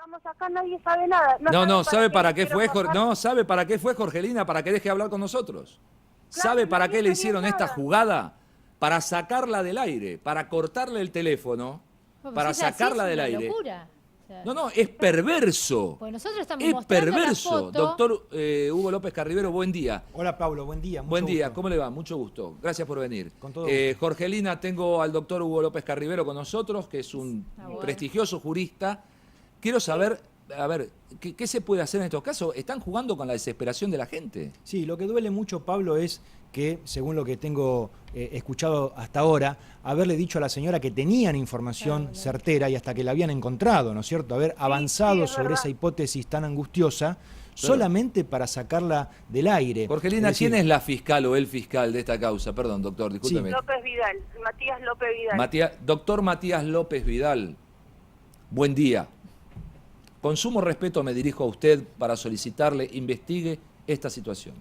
Estamos acá, nadie sabe nada. No, ¿sabe para qué fue, No, ¿sabe para qué fue Jorgelina? Para que deje hablar con nosotros. claro, ¿Sabe para nadie qué le sabía hicieron esta nada. jugada? Para sacarla del aire, para cortarle el teléfono, No, pues para si es así, sacarla es del una aire. locura. O sea, No, es perverso. pues nosotros estamos Es mostrando la perverso. foto. Doctor Hugo López Carribero, buen día. Hola Pablo, buen día. Buen día, Gusto. ¿cómo le va? Mucho gusto. Gracias por venir. Con todo gusto. Jorgelina, tengo al doctor Hugo López Carribero con nosotros, que es un Bueno. prestigioso jurista. Quiero saber, a ver, ¿qué se puede hacer en estos casos? ¿Están jugando con la desesperación de la gente? Sí, lo que duele mucho, Pablo, es que, según lo que tengo escuchado hasta ahora, haberle dicho a la señora que tenían información certera y hasta que la habían encontrado, ¿no es cierto? Haber avanzado es sobre verdad. esa hipótesis tan angustiosa solamente para sacarla del aire. Jorgelina, Es decir, ¿quién es la fiscal o el fiscal de esta causa? Perdón, doctor, discúlpeme. López Vidal, Matías López Vidal. Doctor Matías López Vidal, buen día. Con sumo respeto me dirijo a usted para solicitarle investigue esta situación.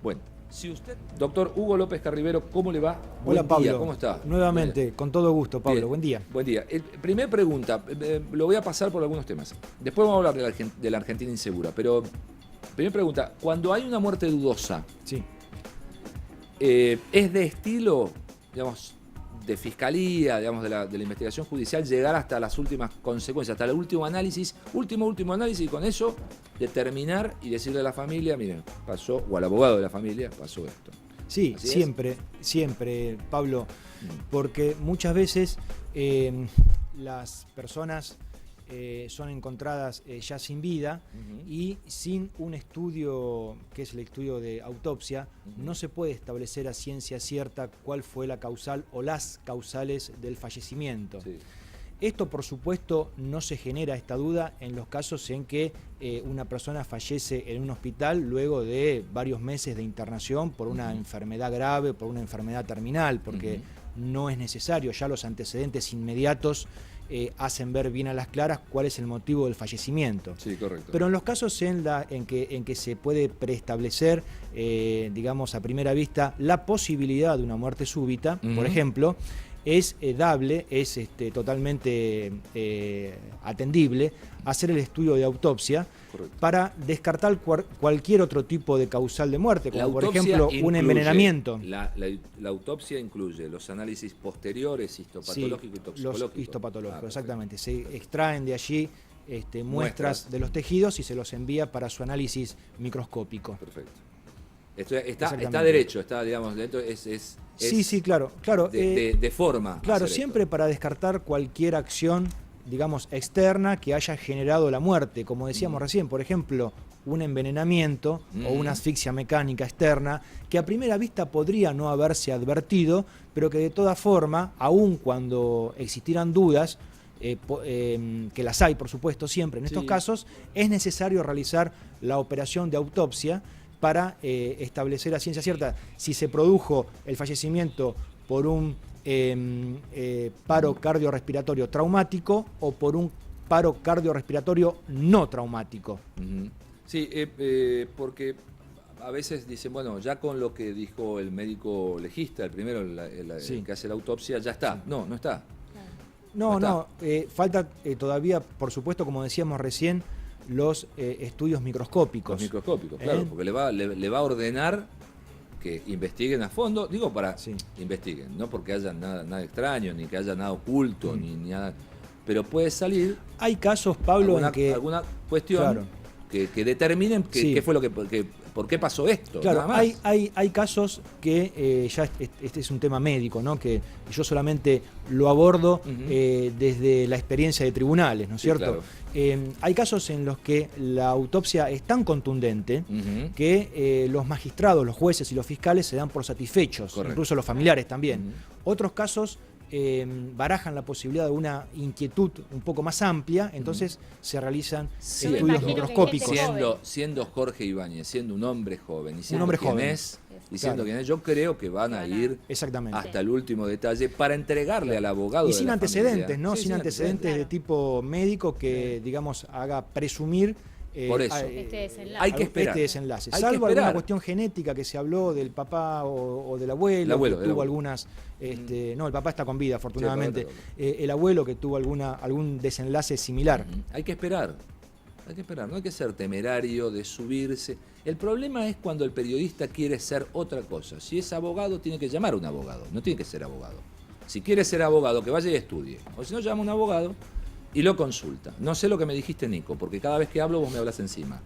Bueno, si usted, doctor Hugo López Carribero, ¿cómo le va? Hola Buen Pablo, día, ¿cómo está? nuevamente, con todo gusto, Pablo, Bien. buen día. Buen día. Primer pregunta, lo voy a pasar por algunos temas. Después vamos a hablar de la Argentina insegura, pero primera pregunta, cuando hay una muerte dudosa, Sí. ¿es de estilo, digamos, de fiscalía, digamos, de la investigación judicial, llegar hasta las últimas consecuencias, hasta el último análisis, último análisis, y con eso determinar y decirle a la familia, miren, pasó, o al abogado de la familia, pasó esto? Sí, ¿Así es? siempre, Pablo, porque muchas veces las personas son encontradas ya sin vida y sin un estudio, que es el estudio de autopsia, no se puede establecer a ciencia cierta cuál fue la causal o las causales del fallecimiento. Sí. Esto, por supuesto, no se genera esta duda en los casos en que una persona fallece en un hospital luego de varios meses de internación por una enfermedad grave, por una enfermedad terminal, porque no es necesario, ya los antecedentes inmediatos hacen ver bien a las claras cuál es el motivo del fallecimiento. Sí, correcto. Pero en los casos en que se puede preestablecer, digamos a primera vista, la posibilidad de una muerte súbita, por ejemplo, es dable, es totalmente atendible hacer el estudio de autopsia. Correcto. Para descartar cualquier otro tipo de causal de muerte, como por ejemplo un envenenamiento. La autopsia incluye los análisis posteriores, histopatológico y toxicológico. Los histopatológicos, exactamente. Se extraen de allí muestras de los tejidos y se los envía para su análisis microscópico. Perfecto. Esto está derecho, está, digamos, dentro Sí, claro. De forma. Claro, siempre esto, para descartar cualquier acción, digamos, externa que haya generado la muerte. Como decíamos recién, por ejemplo, un envenenamiento o una asfixia mecánica externa, que a primera vista podría no haberse advertido, pero que de toda forma, aun cuando existieran dudas, que las hay, por supuesto, siempre en estos casos, es necesario realizar la operación de autopsia para establecer a ciencia cierta si se produjo el fallecimiento por un paro cardiorrespiratorio traumático o por un paro cardiorrespiratorio no traumático. Sí, porque a veces dicen, bueno, ya con lo que dijo el médico legista, el primero, el que hace la autopsia, ya está. No está. No, falta todavía, por supuesto, como decíamos recién, los estudios microscópicos. Los microscópicos, claro, porque le va a ordenar que investiguen a fondo, digo para investiguen, no porque haya nada extraño, ni que haya nada oculto, ni nada, pero puede salir. Hay casos, Pablo, en que alguna cuestión que determinen qué fue lo por qué pasó esto. Claro, nada más. hay casos que ya este es un tema médico, ¿no? Que yo solamente lo abordo desde la experiencia de tribunales, ¿no es cierto? Claro. Hay casos en los que la autopsia es tan contundente que los magistrados, los jueces y los fiscales se dan por satisfechos, incluso los familiares también. Otros casos barajan la posibilidad de una inquietud un poco más amplia, entonces se realizan estudios microscópicos. Siendo Jorge Ibáñez, siendo un hombre joven, y siendo un hombre quién joven. es, diciendo quién es, yo creo que van a ir hasta el último detalle para entregarle al abogado. Y sin antecedentes, ¿no? Sí, sin antecedentes de tipo médico que, digamos, haga presumir Por eso. Hay que esperar. Este desenlace. Hay Salvo que esperar. alguna cuestión genética que se habló del papá o del abuelo, que tuvo algunas... no, el papá está con vida, afortunadamente. Sí, el abuelo que tuvo algún desenlace similar. Hay que esperar. Hay que esperar, no hay que ser temerario de subirse. El problema es cuando el periodista quiere ser otra cosa. Si es abogado, tiene que llamar a un abogado, no tiene que ser abogado. Si quiere ser abogado, que vaya y estudie. O si no, llama a un abogado y lo consulta. No sé lo que me dijiste, Nico, porque cada vez que hablo vos me hablas encima.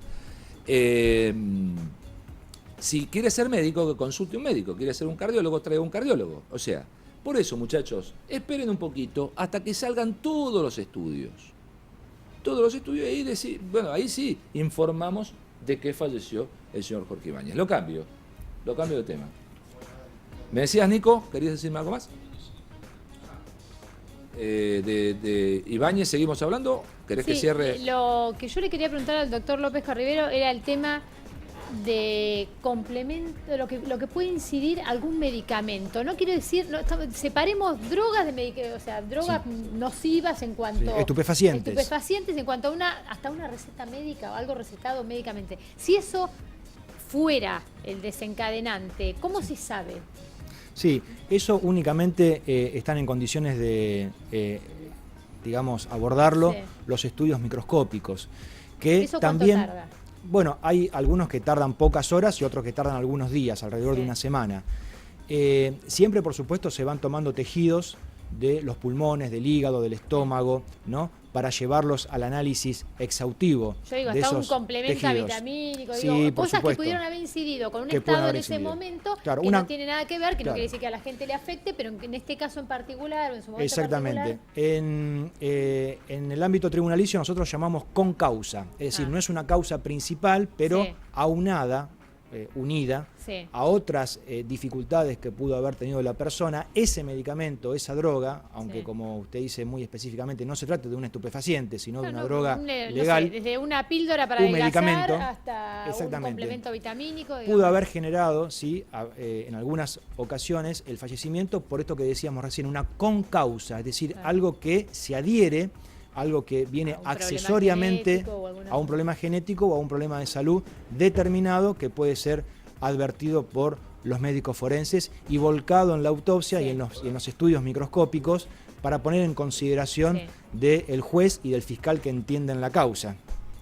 Si quiere ser médico, que consulte un médico. Quiere ser un cardiólogo, traiga un cardiólogo. O sea, por eso, muchachos, esperen un poquito hasta que salgan todos los estudios. Todos los estudios, ahí sí informamos de que falleció el señor Jorge Ibáñez. Lo cambio de tema. ¿Me decías, Nico? ¿Querías decirme algo más? De Ibáñez seguimos hablando. ¿Querés que cierre? Lo que yo le quería preguntar al doctor López Jarribero era el tema de complemento, lo que puede incidir algún medicamento. No quiero decir, separemos drogas de drogas nocivas en cuanto estupefacientes en cuanto a hasta una receta médica o algo recetado médicamente. Si eso fuera el desencadenante, ¿cómo se sabe? Sí, eso únicamente están en condiciones de abordarlo los estudios microscópicos, que ¿Eso también cuánto tarda? Bueno, hay algunos que tardan pocas horas y otros que tardan algunos días, alrededor de una semana. Siempre, por supuesto, se van tomando tejidos de los pulmones, del hígado, del estómago, ¿no? Para llevarlos al análisis exhaustivo. Yo digo, de hasta esos un complemento tejidos. vitamínico, Cosas que pudieron haber incidido con un estado en ese momento, que no tiene nada que ver, que no quiere decir que a la gente le afecte, pero en este caso en particular, o en su momento Exactamente. En el ámbito tribunalicio nosotros llamamos concausa, es decir, no es una causa principal, pero aunada, unida a otras dificultades que pudo haber tenido la persona, ese medicamento, esa droga, aunque como usted dice muy específicamente, no se trata de un estupefaciente, sino de una droga legal. Desde una píldora para medicamento hasta un complemento vitamínico. Pudo haber generado, en algunas ocasiones, el fallecimiento por esto que decíamos recién, una concausa, es decir, algo que se adhiere, algo que viene accesoriamente a un problema genético o a un problema de salud determinado que puede ser advertido por los médicos forenses y volcado en la autopsia y en los estudios microscópicos para poner en consideración del juez y del fiscal que entienden la causa.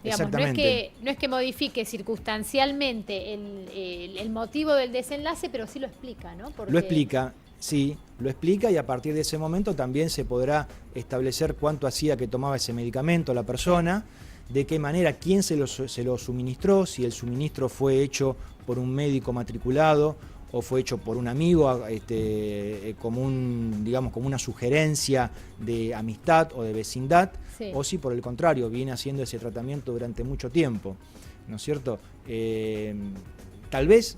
Digamos, exactamente. No es que modifique circunstancialmente el motivo del desenlace, pero sí lo explica, ¿no? Porque... Lo explica. Sí, lo explica y a partir de ese momento también se podrá establecer cuánto hacía que tomaba ese medicamento la persona, de qué manera, quién se lo suministró, si el suministro fue hecho por un médico matriculado o fue hecho por un amigo como una sugerencia de amistad o de vecindad, o si por el contrario viene haciendo ese tratamiento durante mucho tiempo, ¿no es cierto? Tal vez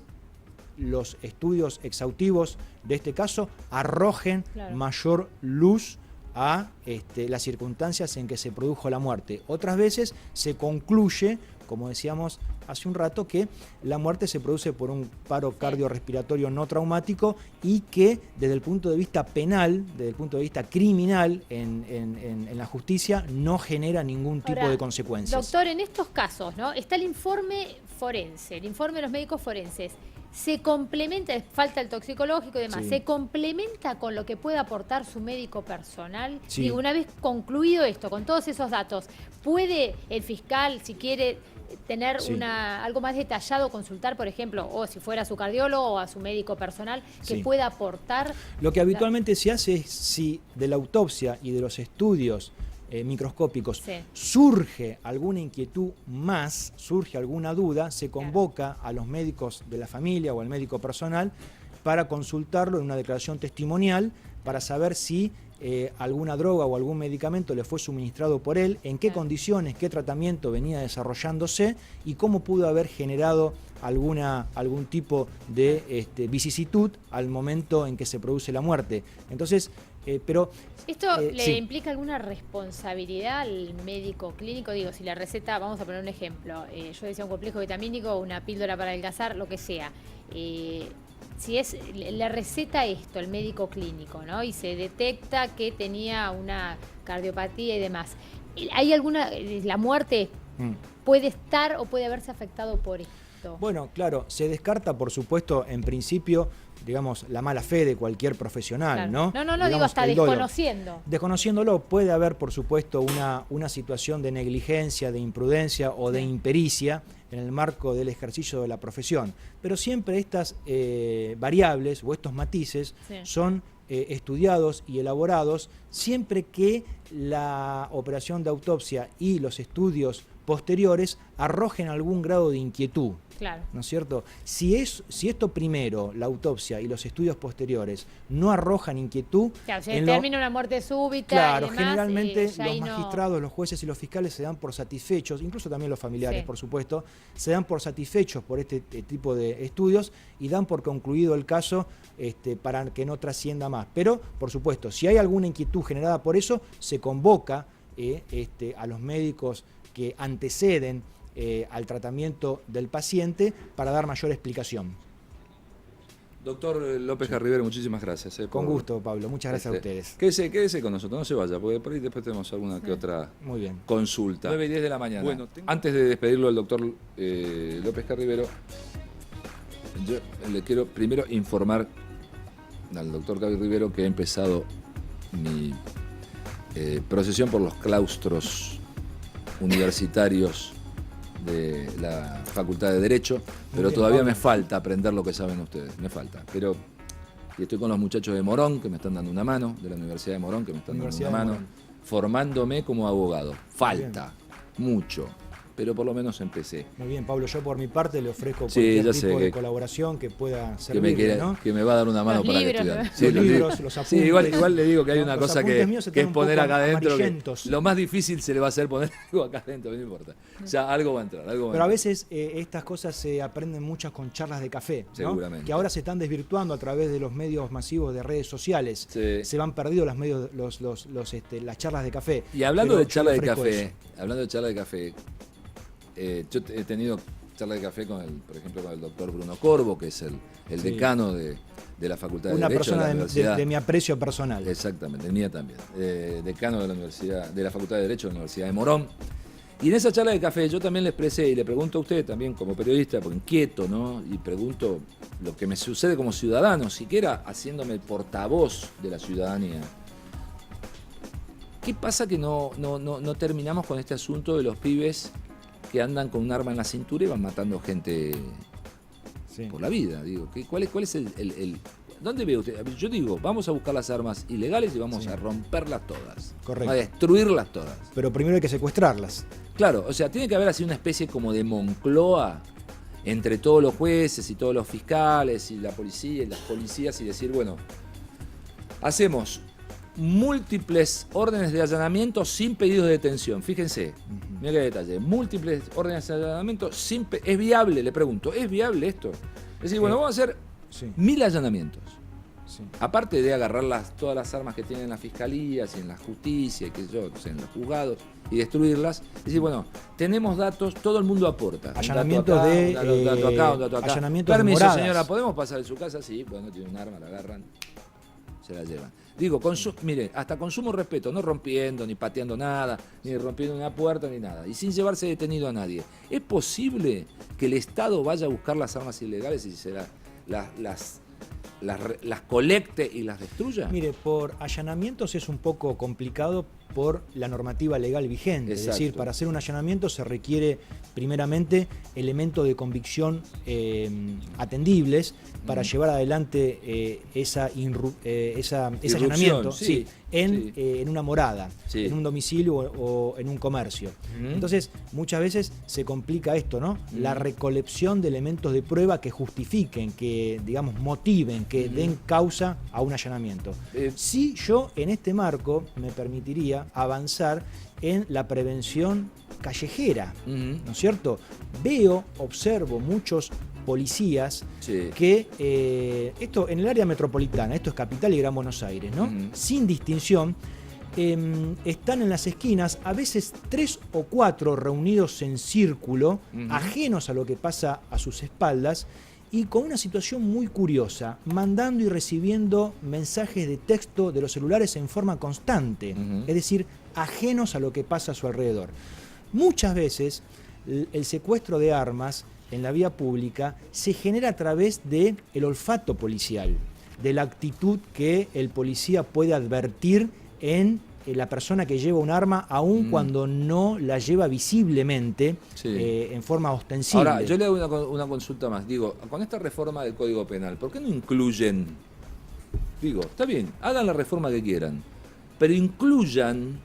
los estudios exhaustivos de este caso arrojen mayor luz a las circunstancias en que se produjo la muerte. Otras veces se concluye, como decíamos hace un rato, que la muerte se produce por un paro cardiorrespiratorio no traumático y que desde el punto de vista penal, desde el punto de vista criminal en la justicia, no genera ningún tipo de consecuencias. Doctor, en estos casos, ¿no? Está el informe forense, el informe de los médicos forenses. Se complementa, falta el toxicológico y demás, se complementa con lo que puede aportar su médico personal. Digo, una vez concluido esto, con todos esos datos, ¿puede el fiscal, si quiere tener algo más detallado, consultar, por ejemplo, o si fuera a su cardiólogo o a su médico personal, que pueda aportar? Lo que habitualmente se hace es, si de la autopsia y de los estudios microscópicos surge alguna inquietud más, surge alguna duda, se convoca a los médicos de la familia o al médico personal para consultarlo en una declaración testimonial para saber si alguna droga o algún medicamento le fue suministrado por él, en qué condiciones, qué tratamiento venía desarrollándose y cómo pudo haber generado algún tipo de vicisitud al momento en que se produce la muerte. Entonces, ¿esto le implica alguna responsabilidad al médico clínico? Digo, si la receta, vamos a poner un ejemplo, yo decía un complejo vitamínico, una píldora para adelgazar, lo que sea. Si le receta esto el médico clínico, ¿no? Y se detecta que tenía una cardiopatía y demás. ¿Hay alguna, la muerte puede estar o puede haberse afectado por esto? Bueno, claro, se descarta, por supuesto, en principio, digamos, la mala fe de cualquier profesional, claro. ¿no? No, digamos, digo hasta desconociendo. Desconociéndolo, puede haber, por supuesto, una situación de negligencia, de imprudencia o de impericia en el marco del ejercicio de la profesión. Pero siempre estas variables o estos matices son estudiados y elaborados siempre que la operación de autopsia y los estudios posteriores arrojen algún grado de inquietud. Claro. ¿No es cierto? Si esto primero, la autopsia y los estudios posteriores, no arrojan inquietud... Claro, si termina una muerte súbita Claro, y demás, generalmente los no... magistrados, los jueces y los fiscales se dan por satisfechos, incluso también los familiares, por supuesto, se dan por satisfechos por este tipo de estudios y dan por concluido el caso para que no trascienda más. Pero, por supuesto, si hay alguna inquietud generada por eso, se convoca a los médicos que anteceden al tratamiento del paciente para dar mayor explicación. Doctor López Carribero, muchísimas gracias. Con gusto, Pablo. Muchas gracias a ustedes. Quédese con nosotros, no se vaya, porque por ahí después tenemos alguna que otra Muy bien. consulta. 9 y 10 de la mañana. Bueno, antes de despedirlo al doctor López Carribero, yo le quiero primero informar al doctor Carribero que he empezado mi procesión por los claustros universitarios de la Facultad de Derecho, pero todavía me falta aprender lo que saben ustedes, me falta. Pero y estoy con los muchachos de Morón, que me están dando una mano, de la Universidad de Morón, que me están dando una mano, formándome como abogado. Falta mucho, pero por lo menos empecé. Muy bien, Pablo, yo por mi parte le ofrezco cualquier tipo de colaboración que pueda servir, ¿no? Que me va a dar una mano los para libros, estudiar. Sí, los libros, los apuntes. Sí, igual le digo que hay una los cosa que es poner acá adentro. Lo más difícil se le va a hacer poner algo acá adentro, no importa. O sea, algo va a entrar. Pero a veces estas cosas se aprenden muchas con charlas de café, ¿no? Seguramente. Que ahora se están desvirtuando a través de los medios masivos de redes sociales. Sí. Se van perdiendo las charlas de café. Y hablando de charla de café, yo he tenido charla de café por ejemplo, con el doctor Bruno Corvo, que es el decano de la Facultad de Derecho de la Universidad. Una persona de mi aprecio personal. Exactamente, el mía también. Decano de la Facultad de Derecho de la Universidad de Morón. Y en esa charla de café yo también le expresé y le pregunto a usted también como periodista, porque inquieto, ¿no? Y pregunto lo que me sucede como ciudadano, siquiera haciéndome el portavoz de la ciudadanía. ¿Qué pasa que no terminamos con este asunto de los pibes que andan con un arma en la cintura y van matando gente por la vida? Digo, ¿cuál es el ¿dónde ve usted? Yo digo, vamos a buscar las armas ilegales y vamos a romperlas todas. Correcto. A destruirlas todas. Pero primero hay que secuestrarlas. Claro, o sea, tiene que haber así una especie como de Moncloa entre todos los jueces y todos los fiscales y la policía y las policías y decir, bueno, hacemos múltiples órdenes de allanamiento sin pedidos de detención. Fíjense, mira qué detalle. Múltiples órdenes de allanamiento ¿es viable? Le pregunto, ¿es viable esto? Es decir, bueno, vamos a hacer 1000 allanamientos. Sí. Aparte de agarrar todas las armas que tienen las fiscalías y en la justicia, y qué sé yo, en los juzgados, y destruirlas. Es decir, bueno, tenemos datos, todo el mundo aporta. Allanamientos un dato acá, un dato acá. Allanamientos Permiso, moradas. Señora, ¿podemos pasar en su casa? Sí, bueno, tiene un arma, la agarran, se la llevan. Digo, mire, hasta con sumo respeto, no rompiendo, ni pateando nada, ni rompiendo una puerta, ni nada, y sin llevarse detenido a nadie. ¿Es posible que el Estado vaya a buscar las armas ilegales y se las colecte y las destruya? Mire, por allanamientos es un poco complicado por la normativa legal vigente. Exacto. Es decir, para hacer un allanamiento se requiere primeramente elementos de convicción atendibles para llevar adelante ese allanamiento en una morada, en un domicilio o en un comercio. Entonces, muchas veces se complica esto, ¿no? La recolección de elementos de prueba que justifiquen, que, digamos, motiven, que den causa a un allanamiento. Sí, yo en este marco me permitiría avanzar en la prevención callejera, ¿no es cierto? Observo muchos policías que, esto en el área metropolitana, esto es Capital y Gran Buenos Aires, ¿no? Sin distinción, están en las esquinas, a veces 3 o 4 reunidos en círculo, ajenos a lo que pasa a sus espaldas, y con una situación muy curiosa, mandando y recibiendo mensajes de texto de los celulares en forma constante, es decir, ajenos a lo que pasa a su alrededor. Muchas veces el secuestro de armas en la vía pública se genera a través del olfato policial, de la actitud que el policía puede advertir en la persona que lleva un arma, aun cuando no la lleva visiblemente, en forma ostensible. Ahora, yo le hago una consulta más. Digo, con esta reforma del Código Penal, ¿por qué no incluyen? Digo, está bien, hagan la reforma que quieran, pero incluyan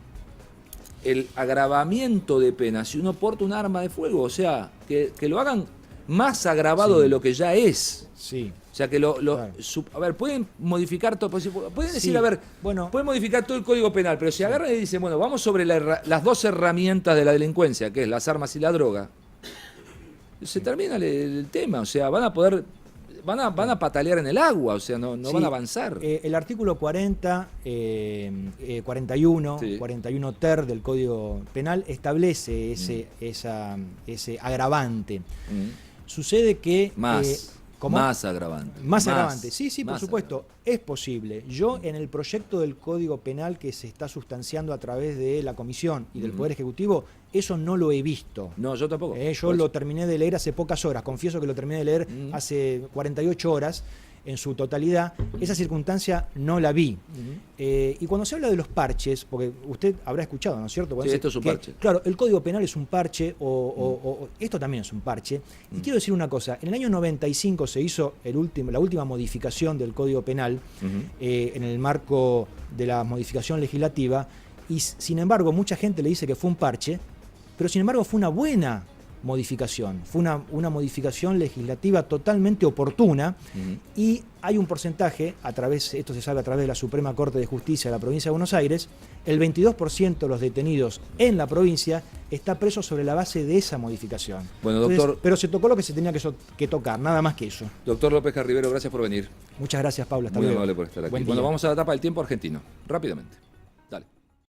el agravamiento de pena si uno porta un arma de fuego, o sea, que lo hagan más agravado de lo que ya es. Sí. O sea, que claro. A ver, pueden modificar todo, pueden decir, a ver, bueno, pueden modificar todo el Código Penal, pero si agarran y dicen, bueno, vamos sobre las dos herramientas de la delincuencia, que es las armas y la droga, se termina el tema, o sea, van a patalear en el agua, o sea, no van a avanzar. El artículo 40, 41, 41 ter del Código Penal establece ese agravante. Sucede que... Más agravante. Más agravante. Sí, por supuesto. Es posible. Yo en el proyecto del Código Penal que se está sustanciando a través de la Comisión y del Poder Ejecutivo, eso no lo he visto. No, yo tampoco. Yo lo terminé de leer hace pocas horas. Confieso que lo terminé de leer hace 48 horas en su totalidad. Esa circunstancia no la vi. Y cuando se habla de los parches, porque usted habrá escuchado, ¿no es cierto? Sí, esto es un parche. Claro, el Código Penal es un parche, o esto también es un parche. Y quiero decir una cosa, en el año 95 se hizo la última modificación del Código Penal en el marco de la modificación legislativa, y sin embargo mucha gente le dice que fue un parche, pero sin embargo fue una buena modificación, fue una modificación legislativa totalmente oportuna, y hay un porcentaje, esto se sabe a través de la Suprema Corte de Justicia de la provincia de Buenos Aires, el 22% de los detenidos en la provincia está preso sobre la base de esa modificación. Bueno, doctor. Entonces, pero se tocó lo que se tenía que tocar, nada más que eso. Doctor López Carribero, gracias por venir. Muchas gracias, Pablo. Hasta Muy luego. amable por estar aquí. Buen día. Bueno, vamos a la etapa del tiempo argentino, rápidamente.